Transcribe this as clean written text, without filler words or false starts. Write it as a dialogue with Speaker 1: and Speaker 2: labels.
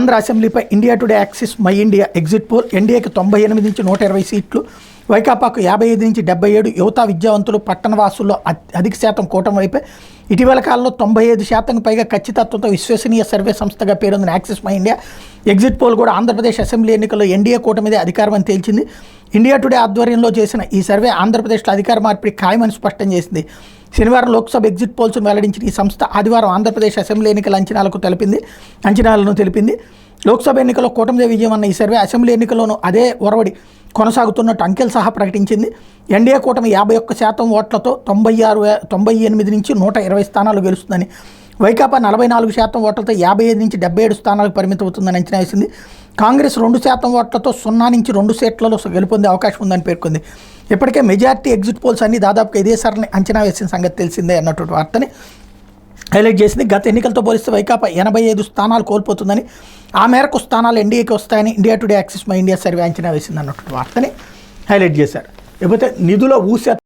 Speaker 1: ఆంధ్ర అసెంబ్లీపై India Today Axis My India exit poll. ఎన్డీఏకి 98 నుంచి 120 సీట్లు, వైకాపాకు 55 నుంచి 77. యువత, విద్యావంతులు, పట్టణవాసుల్లో అధిక శాతం కూటమి వైపే. ఇటీవల కాలంలో 95% పైగా ఖచ్చితత్వంతో విశ్వసనీయ సర్వే సంస్థగా పేరొందిన axis My India exit pole కూడా ఆంధ్రప్రదేశ్ అసెంబ్లీ ఎన్నికల్లో ఎన్డీఏ కూటమిదే అధికారం అని తేల్చింది. ఇండియా టుడే ఆధ్వర్యంలో చేసిన ఈ సర్వే ఆంధ్రప్రదేశ్లో అధికార మార్పిడి ఖాయమని స్పష్టం చేసింది. శనివారం లోక్సభ ఎగ్జిట్ పోల్స్ను వెల్లడించిన ఈ సంస్థ ఆదివారం ఆంధ్రప్రదేశ్ అసెంబ్లీ ఎన్నికల అంచనాలను తెలిపింది. లోక్సభ ఎన్నికల్లో కూటమిదే విజయం అన్న ఈ సర్వే అసెంబ్లీ ఎన్నికల్లోనూ అదే ఒరవడి కొనసాగుతున్నట్టు అంకెలు సహా ప్రకటించింది. ఎన్డీఏ కూటమి 51% ఓట్లతో 98 నుంచి 120 స్థానాలు గెలుస్తుందని, వైకాపా 44% ఓట్లతో 55 నుంచి 77 స్థానాలకు పరిమితమవుతుందని అంచనా వేసింది. కాంగ్రెస్ 2% ఓట్లతో 0 నుంచి 2 సీట్లలో గెలుపొందే అవకాశం ఉందని పేర్కొంది. ఇప్పటికే మెజార్టీ ఎగ్జిట్ పోల్స్ అన్ని దాదాపుగా ఇదే సరళి అంచనా వేసిన సంగతి తెలిసిందే అన్నటువంటి వార్తని హైలైట్ చేసింది. గత ఎన్నికలతో పోలిస్తే వైకాపా 85 స్థానాలు కోల్పోతుందని, ఆ మేరకు స్థానాలు ఎన్డీఏకి వస్తాయని India Today Axis My India survey అంచనా వేసింది అన్నటువంటి వార్తని హైలైట్ చేశారు. లేకపోతే నిధుల ఊసె